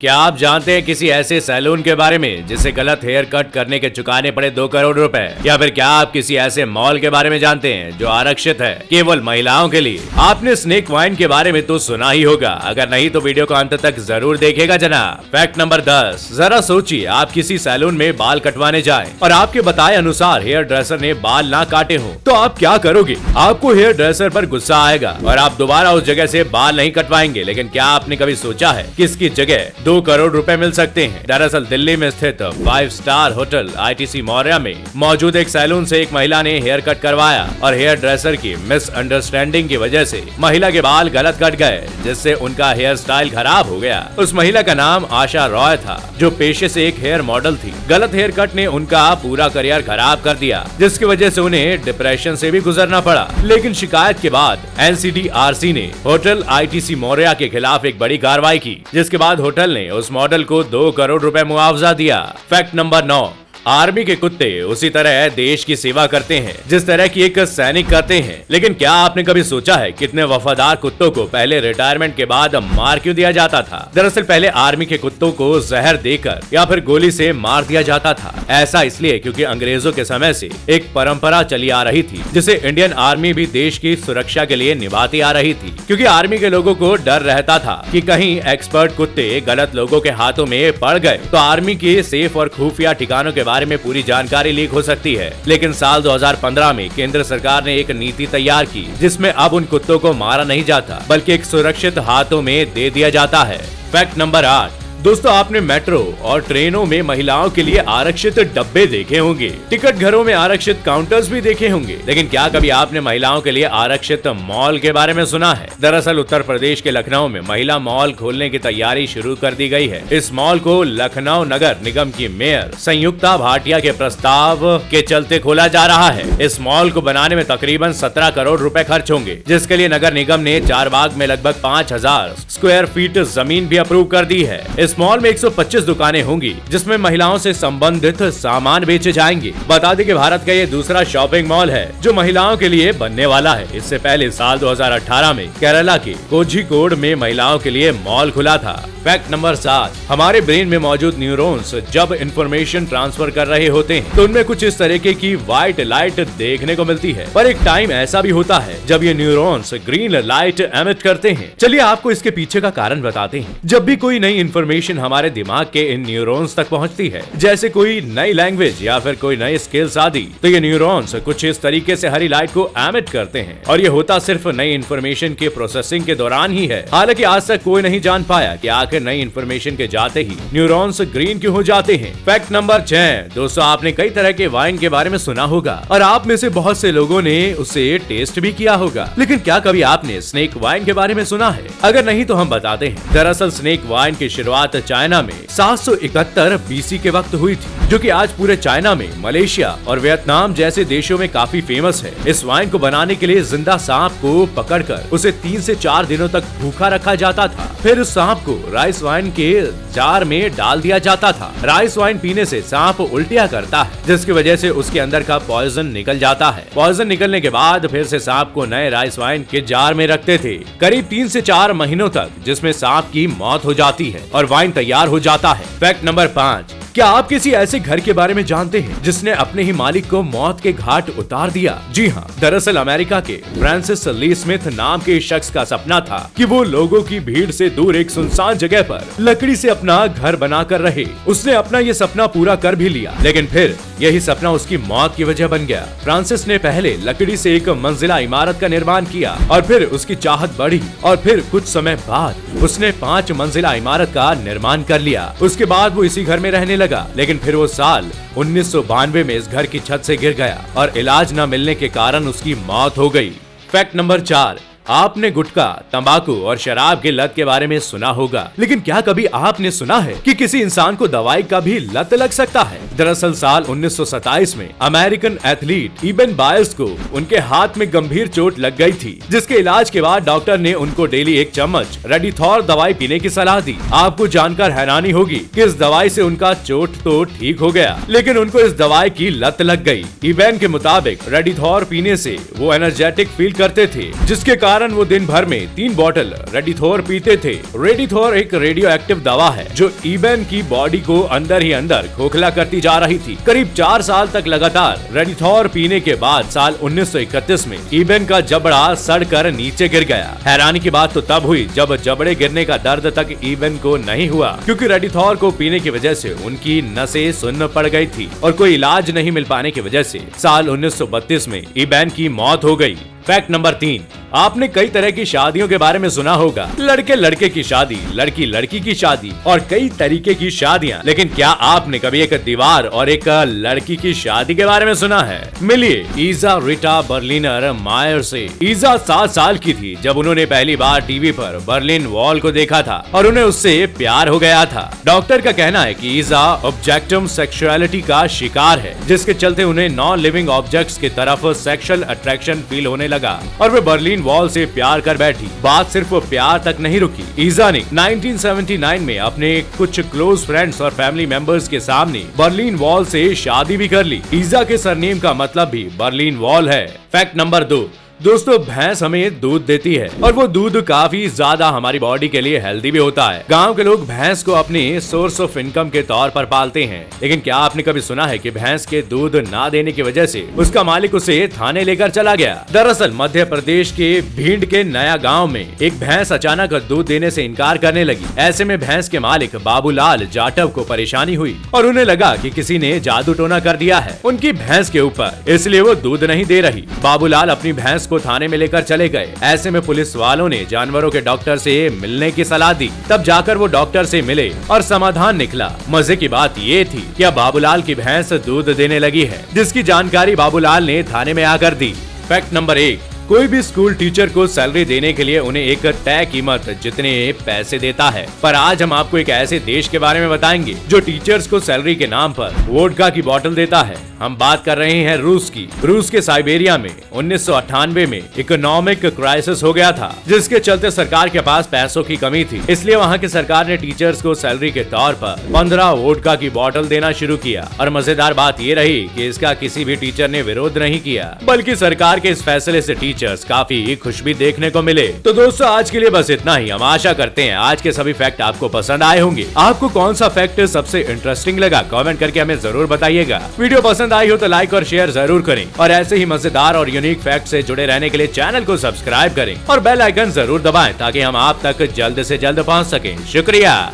क्या आप जानते हैं किसी ऐसे सैलून के बारे में जिसे गलत हेयर कट करने के चुकाने पड़े 2 करोड़ रुपए? या फिर क्या आप किसी ऐसे मॉल के बारे में जानते हैं जो आरक्षित है केवल महिलाओं के लिए? आपने स्नेक वाइन के बारे में तो सुना ही होगा, अगर नहीं तो वीडियो को अंत तक जरूर देखिएगा जनाब। फैक्ट नंबर 10, जरा सोचिए, आप किसी सैलून में बाल कटवाने जाएं और आपके बताए अनुसार हेयर ड्रेसर ने बाल ना काटे हो तो आप क्या करोगे? आपको हेयर ड्रेसर पर गुस्सा आएगा और आप दोबारा उस जगह से बाल नहीं कटवाएंगे। लेकिन क्या आपने कभी सोचा है कि इसकी जगह 2 करोड़ रुपए मिल सकते हैं? दरअसल दिल्ली में स्थित 5 स्टार होटल ITC मौर्या में मौजूद एक सैलून से एक महिला ने हेयर कट करवाया और हेयर ड्रेसर की मिसअंडरस्टैंडिंग की वजह से महिला के बाल गलत कट गए, जिससे उनका हेयर स्टाइल खराब हो गया। उस महिला का नाम आशा रॉय था, जो पेशे से एक हेयर मॉडल थी। गलत हेयर कट ने उनका पूरा करियर खराब कर दिया, जिसकी वजह से उन्हें डिप्रेशन से भी गुजरना पड़ा। लेकिन शिकायत के बाद NCDRC ने होटल ITC मौर्या के खिलाफ एक बड़ी कार्रवाई की, जिसके बाद होटल ने उस मॉडल को 2 करोड़ रुपए मुआवजा दिया। फैक्ट नंबर 9, आर्मी के कुत्ते उसी तरह देश की सेवा करते हैं जिस तरह की एक सैनिक करते हैं। लेकिन क्या आपने कभी सोचा है कितने वफादार कुत्तों को पहले रिटायरमेंट के बाद मार क्यों दिया जाता था? दरअसल पहले आर्मी के कुत्तों को जहर देकर या फिर गोली से मार दिया जाता था। ऐसा इसलिए क्योंकि अंग्रेजों के समय से एक परंपरा चली आ रही थी, जिसे इंडियन आर्मी भी देश की सुरक्षा के लिए निभाती आ रही थी। क्योंकि आर्मी के लोगों को डर रहता था कि कहीं एक्सपर्ट कुत्ते गलत लोगों के हाथों में पड़ गए तो आर्मी के सेफ और खुफिया ठिकानों के बारे में पूरी जानकारी लीक हो सकती है। लेकिन साल 2015 में केंद्र सरकार ने एक नीति तैयार की, जिसमें अब उन कुत्तों को मारा नहीं जाता बल्कि एक सुरक्षित हाथों में दे दिया जाता है। फैक्ट नंबर 8, दोस्तों आपने मेट्रो और ट्रेनों में महिलाओं के लिए आरक्षित डब्बे देखे होंगे, टिकट घरों में आरक्षित काउंटर्स भी देखे होंगे। लेकिन क्या कभी आपने महिलाओं के लिए आरक्षित मॉल के बारे में सुना है? दरअसल उत्तर प्रदेश के लखनऊ में महिला मॉल खोलने की तैयारी शुरू कर दी गई है। इस मॉल को लखनऊ नगर निगम की मेयर संयुक्ता भाटिया के प्रस्ताव के चलते खोला जा रहा है। इस मॉल को बनाने में तकरीबन 17 करोड़ रुपए खर्च होंगे, जिसके लिए नगर निगम ने चारबाग में लगभग 5000 स्क्वायर फीट जमीन भी अप्रूव कर दी है। इस मॉल में 125 दुकानें होंगी, जिसमें महिलाओं से संबंधित सामान बेचे जाएंगे। बता दें कि भारत का ये दूसरा शॉपिंग मॉल है जो महिलाओं के लिए बनने वाला है। इससे पहले साल 2018 में केरला के कोझिकोड में महिलाओं के लिए मॉल खुला था। फैक्ट नंबर 7, हमारे ब्रेन में मौजूद न्यूरॉन्स जब इंफॉर्मेशन ट्रांसफर कर रहे होते हैं तो उनमें कुछ इस तरीके की व्हाइट लाइट देखने को मिलती है। पर एक टाइम ऐसा भी होता है जब ये न्यूरॉन्स ग्रीन लाइट एमिट करते हैं। चलिए आपको इसके पीछे का कारण बताते हैं। जब भी कोई नई इंफॉर्मेशन हमारे दिमाग के इन न्यूरॉन्स तक पहुंचती है, जैसे कोई नई लैंग्वेज या फिर कोई नई स्किल्स आदि, तो ये न्यूरॉन्स कुछ इस तरीके से हरी लाइट को एमिट करते हैं। और ये होता सिर्फ नई इंफॉर्मेशन के प्रोसेसिंग के दौरान ही है। हालांकि आज तक कोई नहीं जान पाया कि आखिर नई इंफॉर्मेशन के जाते ही न्यूरॉन्स ग्रीन क्यों हो जाते हैं। फैक्ट नंबर 6, दोस्तों आपने कई तरह के वाइन के बारे में सुना होगा और आप में से बहुत से लोगों ने उसे टेस्ट भी किया होगा। लेकिन क्या कभी आपने स्नेक वाइन के बारे में सुना है? अगर नहीं तो हम बताते हैं। दरअसल स्नेक वाइन की शुरुआत चाइना में 771 BC के वक्त हुई थी, जो कि आज पूरे चाइना में, मलेशिया और वियतनाम जैसे देशों में काफी फेमस है। इस वाइन को बनाने के लिए जिंदा सांप को पकड़कर उसे 3 से 4 दिनों तक भूखा रखा जाता था। फिर उस सांप को राइस वाइन के जार में डाल दिया जाता था। राइस वाइन पीने से सांप उल्टियां करता है, जिसकी वजह से उसके अंदर का पॉइजन निकल जाता है। पॉइजन निकलने के बाद फिर से सांप को नए राइस वाइन के जार में रखते थे, करीब 3 से 4 महीनों तक, जिसमें सांप की मौत हो जाती है और वाइन तैयार हो जाता है। फैक्ट नंबर 5, क्या आप किसी ऐसे घर के बारे में जानते हैं जिसने अपने ही मालिक को मौत के घाट उतार दिया? जी हाँ, दरअसल अमेरिका के फ्रांसिस ली स्मिथ नाम के शख्स का सपना था कि वो लोगों की भीड़ से दूर एक सुनसान जगह पर लकड़ी से अपना घर बनाकर रहे। उसने अपना ये सपना पूरा कर भी लिया, लेकिन फिर यही सपना उसकी मौत की वजह बन गया। फ्रांसिस ने पहले लकड़ी से एक मंजिला इमारत का निर्माण किया और फिर उसकी चाहत बढ़ी और फिर कुछ समय बाद उसने 5 मंजिला इमारत का निर्माण कर लिया। उसके बाद वो इसी घर में रहने लगा। लेकिन फिर वो साल 1992 में इस घर की छत से गिर गया और इलाज न मिलने के कारण उसकी मौत हो गई। फैक्ट नंबर 4, आपने गुटखा, तंबाकू और शराब की लत के बारे में सुना होगा। लेकिन क्या कभी आपने सुना है कि किसी इंसान को दवाई का भी लत लग सकता है? दरअसल साल 1927 में अमेरिकन एथलीट इबन बायर्स को उनके हाथ में गंभीर चोट लग गई थी, जिसके इलाज के बाद डॉक्टर ने उनको डेली 1 चम्मच रेडिथॉर दवाई पीने की सलाह दी। आपको जानकर हैरानी होगी कि इस दवाई से उनका चोट तो ठीक हो गया, लेकिन उनको इस दवाई की लत लग गई। इबन के मुताबिक रेडिथॉर पीने से वो एनर्जेटिक फील करते थे, जिसके कारण कारण वो दिन भर में 3 बॉटल रेडिथोर पीते थे। रेडिथोर एक रेडियो एक्टिव दवा है जो इबेन की बॉडी को अंदर ही अंदर खोखला करती जा रही थी। करीब 4 साल तक लगातार रेडिथोर पीने के बाद साल 1931 में इबेन का जबड़ा सड़कर नीचे गिर गया। हैरानी की बात तो तब हुई जब जबड़े गिरने का दर्द तक इबेन को नहीं हुआ, क्योंकि रेडिथोर को पीने की वजह से उनकी नसें सुन्न पड़ गई थी और कोई इलाज नहीं मिल पाने की वजह से साल 1932 में इबेन की मौत हो गई। फैक्ट नंबर 3, आपने कई तरह की शादियों के बारे में सुना होगा। लड़के लड़के की शादी, लड़की लड़की की शादी और कई तरीके की शादियां। लेकिन क्या आपने कभी एक दीवार और एक लड़की की शादी के बारे में सुना है? मिलिए ईजा रिटा बर्लिनर मायर से। ईजा 7 साल की थी जब उन्होंने पहली बार टीवी पर बर्लिन वॉल को देखा था और उन्हें उससे प्यार हो गया था। डॉक्टर का कहना है कि ईजा ऑब्जेक्टिव सेक्सुअलिटी का शिकार है, जिसके चलते उन्हें नॉन लिविंग ऑब्जेक्ट्स की तरफ सेक्सुअल अट्रैक्शन फील होने लगा और वे बर्लिन वॉल से प्यार कर बैठी। बात सिर्फ प्यार तक नहीं रुकी। ईजा ने 1979 में अपने कुछ क्लोज फ्रेंड्स और फैमिली मेंबर्स के सामने बर्लिन वॉल से शादी भी कर ली। ईजा के सरनेम का मतलब भी बर्लिन वॉल है। फैक्ट नंबर 2, दोस्तों भैंस हमें दूध देती है और वो दूध काफी ज्यादा हमारी बॉडी के लिए हेल्दी भी होता है। गांव के लोग भैंस को अपने सोर्स ऑफ इनकम के तौर पर पालते हैं। लेकिन क्या आपने कभी सुना है कि भैंस के दूध ना देने की वजह से उसका मालिक उसे थाने लेकर चला गया? दरअसल मध्य प्रदेश के भींड के नया गाँव में एक भैंस अचानक दूध देने से इनकार करने लगी। ऐसे में भैंस के मालिक बाबूलाल जाटव को परेशानी हुई और उन्हें लगा कि किसी ने जादू टोना कर दिया है उनकी भैंस के ऊपर, इसलिए वो दूध नहीं दे रही। बाबूलाल अपनी भैंस को थाने में लेकर चले गए। ऐसे में पुलिस वालों ने जानवरों के डॉक्टर से मिलने की सलाह दी। तब जाकर वो डॉक्टर से मिले और समाधान निकला। मजे की बात ये थी कि अब बाबूलाल की भैंस दूध देने लगी है, जिसकी जानकारी बाबूलाल ने थाने में आकर दी। फैक्ट नंबर 1, कोई भी स्कूल टीचर को सैलरी देने के लिए उन्हें एक तय कीमत जितने पैसे देता है। पर आज हम आपको एक ऐसे देश के बारे में बताएंगे जो टीचर्स को सैलरी के नाम पर वोडका की बोतल देता है। हम बात कर रहे हैं रूस की। रूस के साइबेरिया में 1998 में इकोनॉमिक क्राइसिस हो गया था, जिसके चलते सरकार के पास पैसों की कमी थी। इसलिए वहाँ की सरकार ने टीचर्स को सैलरी के तौर पर 15 वोडका की बोतल देना शुरू किया। और मजेदार बात ये रही कि इसका किसी भी टीचर ने विरोध नहीं किया, बल्कि सरकार के इस फैसले से टीचर्स काफी खुश भी देखने को मिले। तो दोस्तों आज के लिए बस इतना ही। हम आशा करते हैं आज के सभी फैक्ट आपको पसंद आए होंगे। आपको कौन सा फैक्ट सबसे इंटरेस्टिंग लगा कमेंट करके हमें जरूर बताइएगा। वीडियो पसंद आई हो तो लाइक और शेयर जरूर करें और ऐसे ही मजेदार और यूनिक फैक्ट से जुड़े रहने के लिए चैनल को सब्सक्राइब करें और बेल आइकन जरूर दबाएं ताकि हम आप तक जल्द से जल्द पहुंच सकें। शुक्रिया।